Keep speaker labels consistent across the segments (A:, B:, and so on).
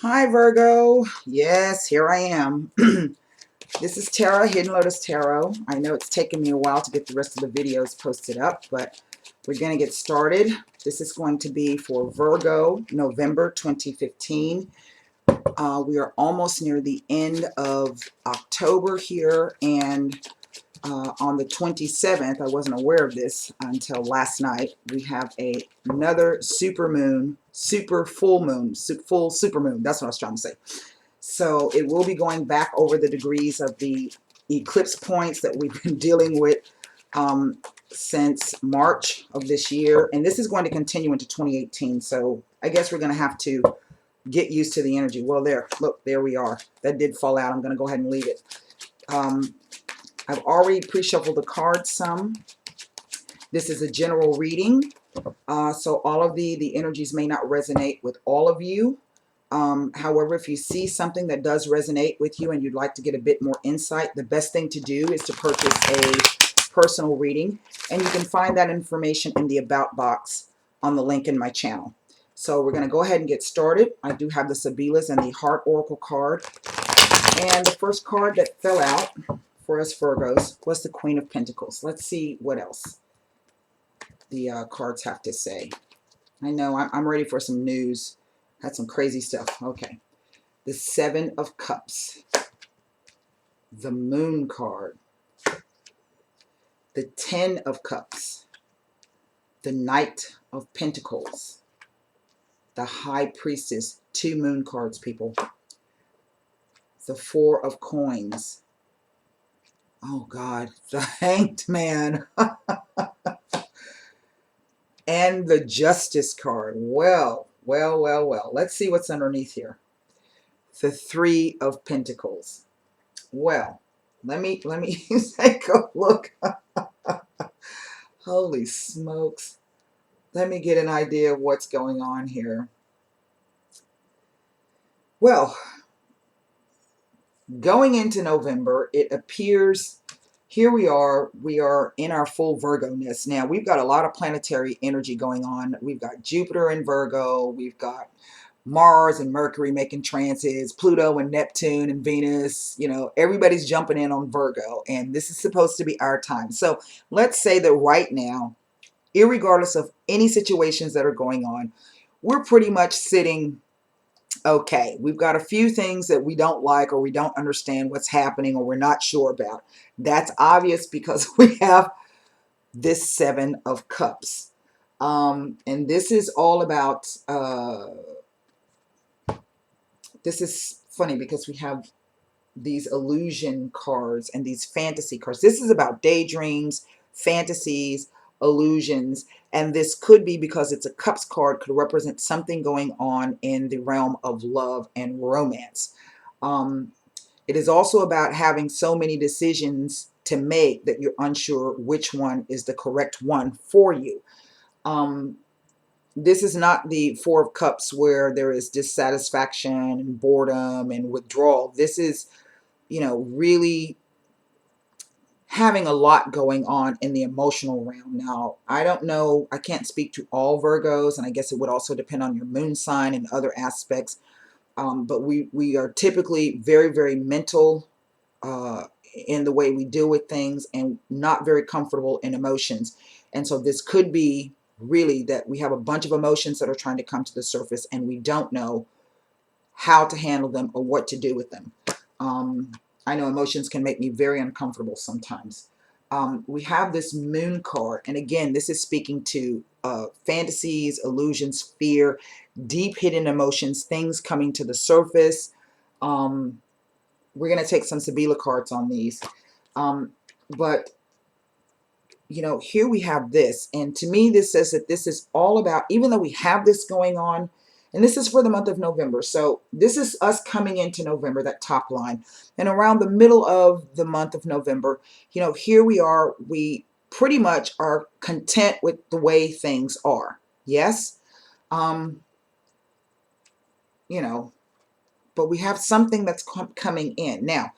A: Hi Virgo. Yes, here I am. This is Tarot, Hidden Lotus Tarot. I know it's taken me a while to get the rest of the videos posted up, but we're going to get started. This is going to be for Virgo, November 2015. We are almost near the end of October here, and on the 27th, I wasn't aware of this until last night, we have another super moon, full super moon. That's what I was trying to say. So it will be going back over the degrees of the eclipse points that we've been dealing with since March of this year. And this is going to continue into 2018. So I guess we're going to have to get used to the energy. Well, look, there we are. That did fall out. I'm going to go ahead and leave it. I've already pre-shuffled the cards some. This is a general reading. So all of the energies may not resonate with all of you. However, if you see something that does resonate with you and you'd like to get a bit more insight, the best thing to do is to purchase a personal reading. And you can find that information in the About box on the link in my channel. So we're going to go ahead and get started. I do have the Sabilas and the Heart Oracle card. And the first card that fell out for us Virgos was the Queen of Pentacles. Let's see what else the cards have to say. I know I'm ready for some news. Had some crazy stuff. Okay. The Seven of Cups. The Moon card. The Ten of Cups. The Knight of Pentacles. The High Priestess. Two moon cards, people. The Four of Coins. Oh, God. The Hanged Man. And the Justice card. Well. Let's see what's underneath here. The Three of Pentacles. Well, let me take a look. Holy smokes. Let me get an idea of what's going on here. Well, going into November, it appears here we are in our full Virgo-ness. Now, we've got a lot of planetary energy going on. We've got Jupiter in Virgo. We've got Mars and Mercury making transits, Pluto and Neptune and Venus. You know, everybody's jumping in on Virgo, and this is supposed to be our time. So let's say that right now, irregardless of any situations that are going on, we're pretty much sitting okay. We've got a few things that we don't like, or we don't understand what's happening, or we're not sure about. That's obvious because we have this Seven of Cups. And this is all about, this is funny because we have these illusion cards and these fantasy cards. This is about daydreams, fantasies, illusions, and this could be, because it's a cups card, could represent something going on in the realm of love and romance. It is also about having so many decisions to make that you're unsure which one is the correct one for you. This is not the Four of Cups where there is dissatisfaction and boredom and withdrawal. This is, you know, really having a lot going on in the emotional realm. Now, I don't know, I can't speak to all Virgos, and I guess it would also depend on your moon sign and other aspects. But we are typically very, very mental in the way we deal with things, and not very comfortable in emotions. And so this could be really that we have a bunch of emotions that are trying to come to the surface, and we don't know how to handle them or what to do with them. I know emotions can make me very uncomfortable sometimes. We have this Moon card, and again, this is speaking to fantasies, illusions, fear, deep hidden emotions, things coming to the surface. We're going to take some Sabila cards on these. But, you know, here we have this, and to me, this says that this is all about, even though we have this going on, and this is for the month of November. So this is us coming into November, that top line. And around the middle of the month of November, you know, here we are. We pretty much are content with the way things are. Yes. You know, but we have something that's coming in. Now,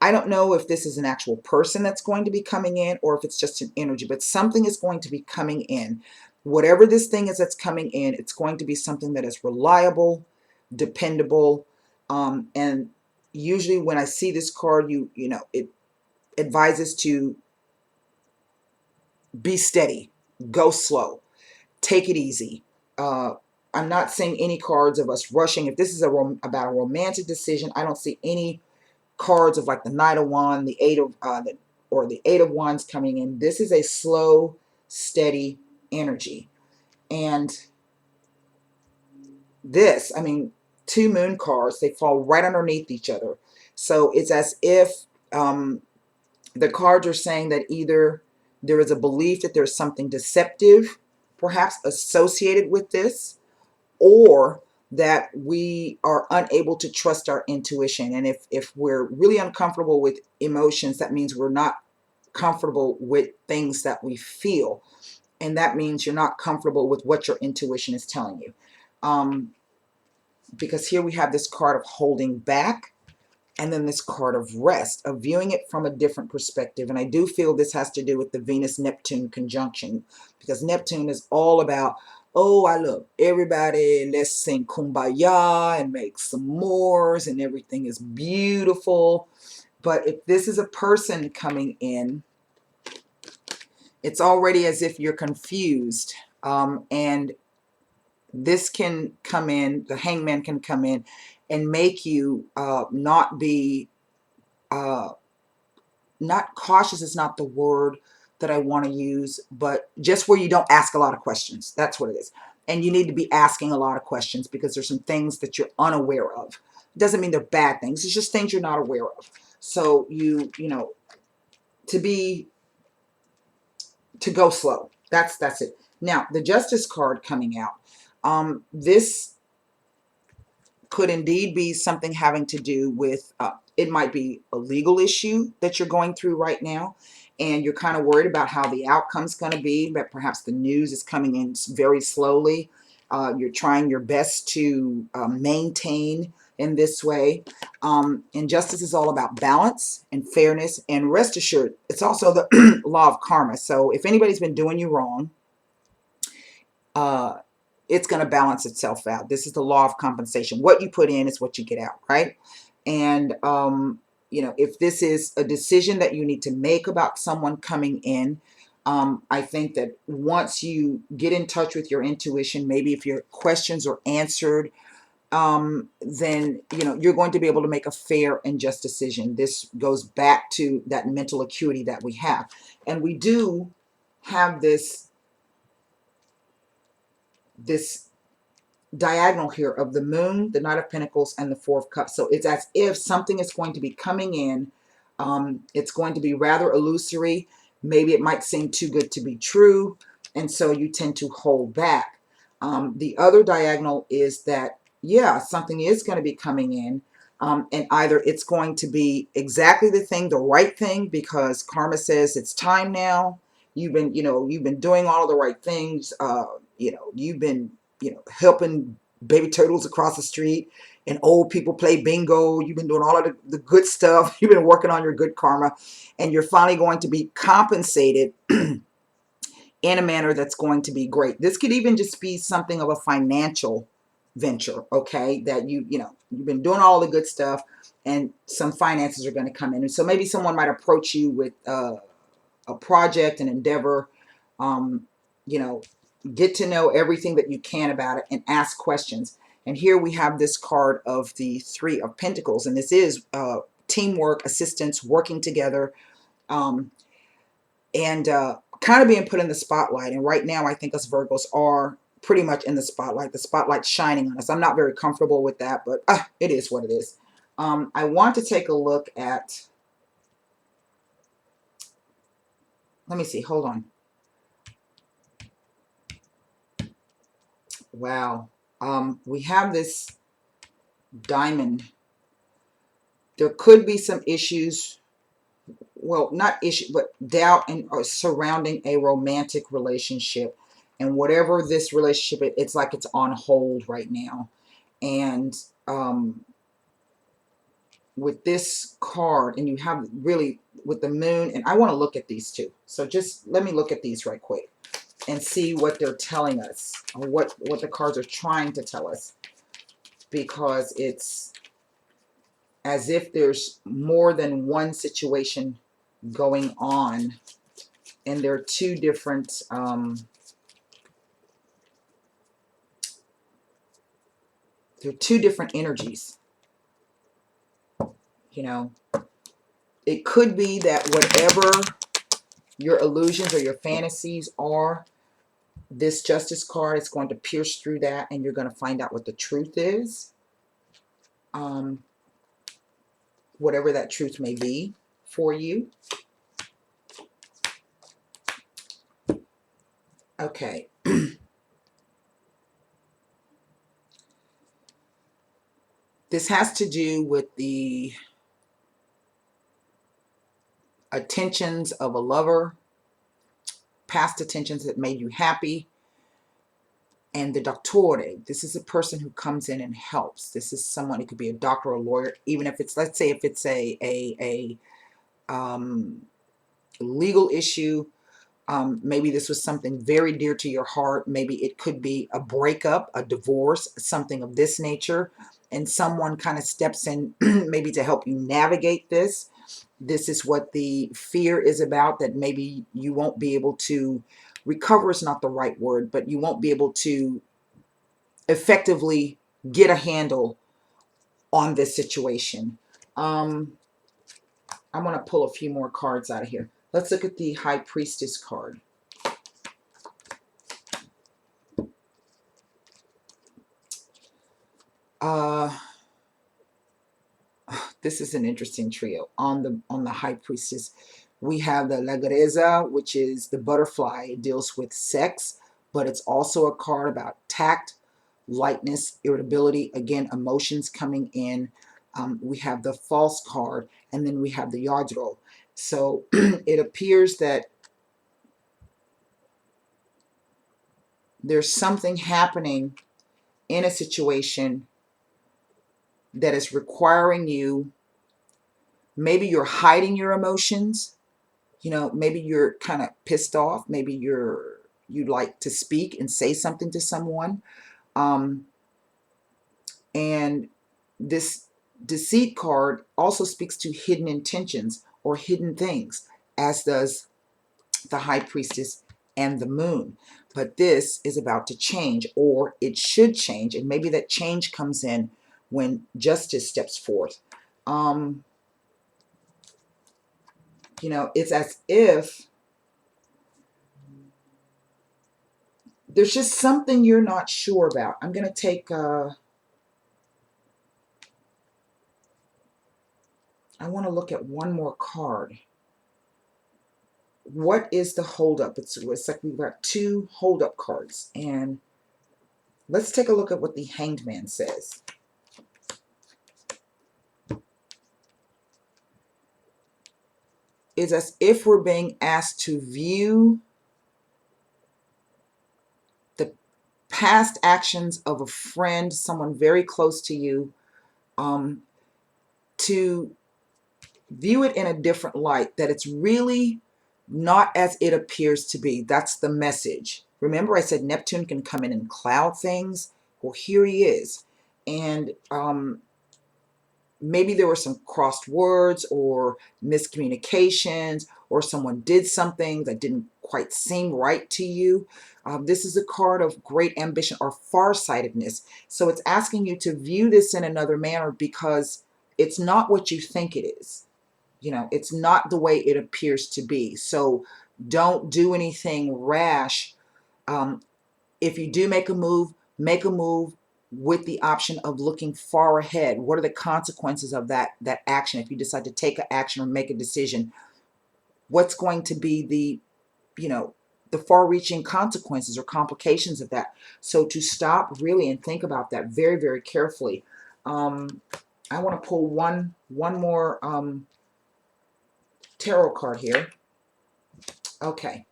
A: I don't know if this is an actual person that's going to be coming in, or if it's just an energy, but something is going to be coming in. Whatever this thing is that's coming in, it's going to be something that is reliable, dependable. And usually when I see this card, you know, it advises to be steady, go slow, take it easy. I'm not seeing any cards of us rushing. If this is about a romantic decision, I don't see any cards of like the Knight of Wands, the Eight of or the Eight of Wands coming in. This is a slow, steady energy. And this, I mean, two moon cards, they fall right underneath each other. So it's as if the cards are saying that either there is a belief that there's something deceptive perhaps associated with this, or that we are unable to trust our intuition. And if we're really uncomfortable with emotions, that means we're not comfortable with things that we feel. And that means you're not comfortable with what your intuition is telling you. Because here we have this card of holding back, and then this card of rest, of viewing it from a different perspective. And I do feel this has to do with the Venus-Neptune conjunction, because Neptune is all about, oh, I love everybody, let's sing Kumbaya and make s'mores and everything is beautiful. But if this is a person coming in, it's already as if you're confused. And this can come in, the Hangman can come in and make you not be, not cautious is not the word that I want to use, but just where you don't ask a lot of questions. That's what it is. And you need to be asking a lot of questions because there's some things that you're unaware of. It doesn't mean they're bad things. It's just things you're not aware of. So you know, to go slow. That's it. Now, the Justice card coming out. This could indeed be something having to do with, it might be a legal issue that you're going through right now, and you're kind of worried about how the outcome's going to be, but perhaps the news is coming in very slowly. You're trying your best to maintain in this way. And justice is all about balance and fairness, and rest assured, it's also the law of karma. So if anybody's been doing you wrong, it's going to balance itself out. This is the law of compensation. What you put in is what you get out, right? And, you know, if this is a decision that you need to make about someone coming in, I think that once you get in touch with your intuition, maybe if your questions are answered, then, you know, you're going to be able to make a fair and just decision. This goes back to that mental acuity that we have. And we do have this diagonal here of the Moon, the Knight of Pentacles, and the Four of Cups. So it's as if something is going to be coming in. It's going to be rather illusory. Maybe it might seem too good to be true, and so you tend to hold back. The other diagonal is that, yeah, something is going to be coming in, and either it's going to be exactly the thing, the right thing, because karma says it's time now. You've been, you know, you've been doing all of the right things. You know, you've been, you know, helping baby turtles across the street and old people play bingo. You've been doing all of the good stuff. You've been working on your good karma, and you're finally going to be compensated in a manner that's going to be great. This could even just be something of a financial venture, okay, that you know, you've been doing all the good stuff and some finances are going to come in. And so maybe someone might approach you with a project, an endeavor, you know, get to know everything that you can about it and ask questions. And here we have this card of the Three of Pentacles, and this is teamwork, assistance, working together, and kind of being put in the spotlight. And right now I think us Virgos are pretty much in the spotlight. The spotlight's shining on us. I'm not very comfortable with that, but it is what it is. I want to take a look at, let me see, hold on. Wow. We have this Diamond. There could be some issues, well, not issue, but doubt and surrounding a romantic relationship. And whatever this relationship, it's like it's on hold right now. And with this card, and you have really with the Moon, and I want to look at these two. So just let me look at these right quick and see what they're telling us, or what the cards are trying to tell us. because it's as if there's more than one situation going on, and there are two different energies. You know, it could be that whatever your illusions or your fantasies are, this Justice card is going to pierce through that, and you're going to find out what the truth is. Whatever that truth may be for you. Okay. This has to do with the attentions of a lover, past attentions that made you happy, and the doctore. This is a person who comes in and helps. This is someone, it could be a doctor or a lawyer, even if it's, let's say if it's a legal issue. Maybe this was something very dear to your heart. Maybe it could be a breakup, a divorce, something of this nature. And someone kind of steps in maybe to help you navigate this. This is what the fear is about, that maybe you won't be able to recover is not the right word, but you won't be able to effectively get a handle on this situation. I'm going to pull a few more cards out of here. Let's look at the High Priestess card. This is an interesting trio. On the High Priestess, we have the Lagreza, which is the butterfly. It deals with sex, but it's also a card about tact, lightness, irritability. Again, emotions coming in. We have the False card, and then we have the Yardro. So it appears that there's something happening in a situation that is requiring you, maybe you're hiding your emotions, you know, maybe you're kind of pissed off, maybe you'd like to speak and say something to someone, and this Deceit card also speaks to hidden intentions or hidden things, as does the High Priestess and the Moon. But this is about to change, or it should change, and maybe that change comes in when Justice steps forth. You know, it's as if there's just something you're not sure about. I'm going to take, I want to look at one more card. What is the holdup? It's like we've got two holdup cards. And let's take a look at what the Hanged Man says. It's as if we're being asked to view the past actions of a friend, someone very close to you, to view it in a different light, that it's really not as it appears to be. That's the message. Remember I said Neptune can come in and cloud things? Well, here he is. And maybe there were some crossed words or miscommunications, or someone did something that didn't quite seem right to you. This is a card of great ambition or farsightedness. So it's asking you to view this in another manner, because it's not what you think it is. You know, it's not the way it appears to be. So don't do anything rash. If you do make a move with the option of looking far ahead. What are the consequences of that action? If you decide to take an action or make a decision, what's going to be the, you know, the far-reaching consequences or complications of that? So to stop really and think about that very, very carefully. I want to pull one more tarot card here. Okay.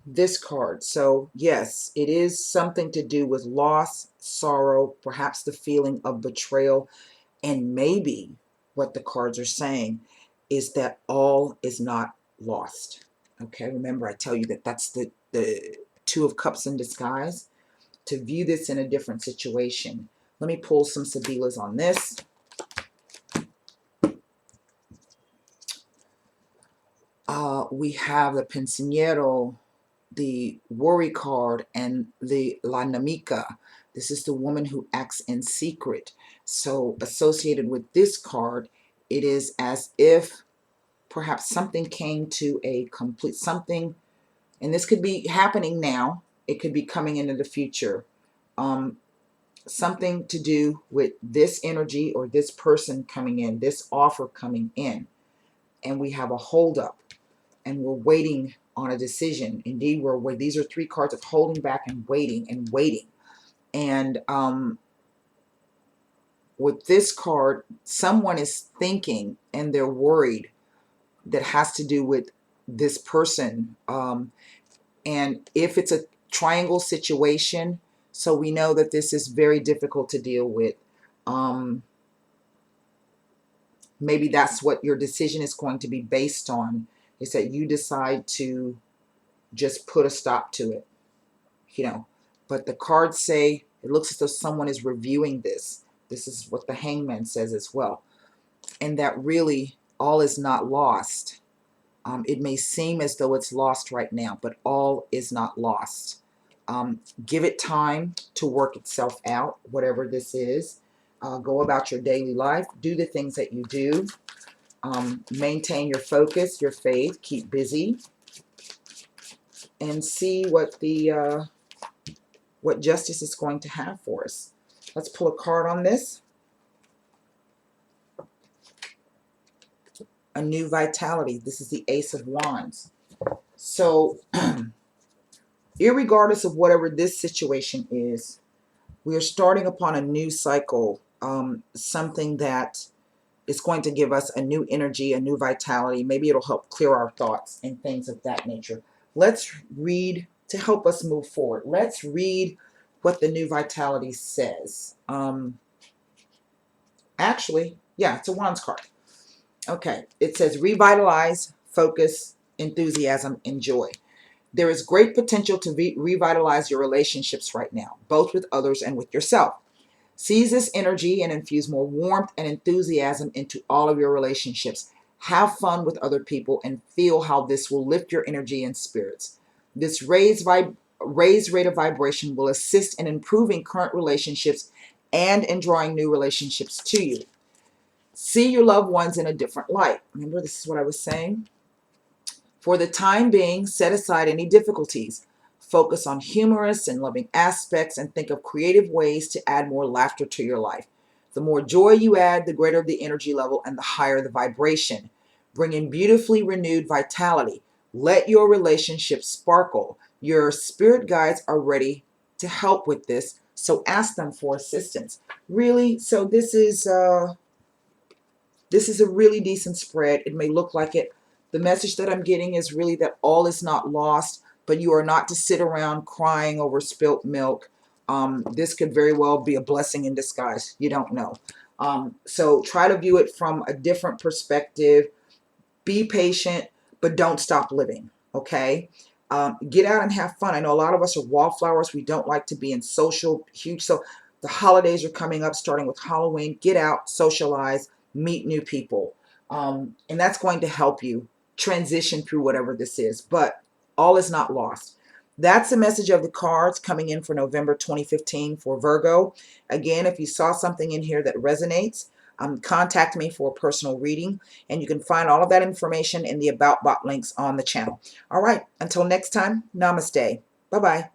A: This card. So yes, it is something to do with loss, sorrow, perhaps the feeling of betrayal, and maybe what the cards are saying is that all is not lost. Okay, remember I tell you that that's the Two of Cups in disguise. to view this in a different situation. Let me pull some Sabilas on this. We have the Pensiero, the Worry card, and the La Namica. This is the woman who acts in secret. So associated with this card, it is as if perhaps something came to a complete something, and this could be happening now. It could be coming into the future. Something to do with this energy or this person coming in, this offer coming in, and we have a holdup, and we're waiting on a decision. Indeed, we're waiting. These are three cards of holding back and waiting and waiting. And with this card, someone is thinking and they're worried that has to do with this person. And if it's a triangle situation, so we know that this is very difficult to deal with. Maybe that's what your decision is going to be based on, is that you decide to just put a stop to it, you know. But the cards say it looks as though someone is reviewing this. This is what the Hangman says as well. And that really all is not lost. It may seem as though it's lost right now, but all is not lost. Give it time to work itself out, whatever this is. Go about your daily life. Do the things that you do. Maintain your focus, your faith. Keep busy. And see what the what justice is going to have for us. Let's pull a card on this. A new vitality. This is the Ace of Wands. So, irregardless of whatever this situation is, we are starting upon a new cycle, something that is going to give us a new energy, a new vitality. Maybe it'll help clear our thoughts and things of that nature. Let's read to help us move forward. Let's read what the new vitality says. Actually, yeah, it's a Wands card. Okay, it says revitalize, focus, enthusiasm, and joy. There is great potential to revitalize your relationships right now, both with others and with yourself. Seize this energy and infuse more warmth and enthusiasm into all of your relationships. Have fun with other people and feel how this will lift your energy and spirits. This raised rate of vibration will assist in improving current relationships and in drawing new relationships to you. See your loved ones in a different light. Remember, this is what I was saying. For the time being, set aside any difficulties. Focus on humorous and loving aspects and think of creative ways to add more laughter to your life. The more joy you add, the greater the energy level and the higher the vibration. Bring in beautifully renewed vitality. Let your relationship sparkle. Your spirit guides are ready to help with this, so ask them for assistance. Really? So this is a really decent spread. It may look like it. The message that I'm getting is really that all is not lost, but you are not to sit around crying over spilt milk. This could very well be a blessing in disguise. You don't know. So try to view it from a different perspective. Be patient, but don't stop living, okay? Get out and have fun. I know a lot of us are wallflowers. We don't like to be in social, huge. So the holidays are coming up, starting with Halloween. Get out, socialize, meet new people. And that's going to help you transition through whatever this is. But all is not lost. That's the message of the cards coming in for November 2015 for Virgo. Again, if you saw something in here that resonates, contact me for a personal reading. And you can find all of that information in the About Bot links on the channel. All right, until next time, namaste. Bye-bye.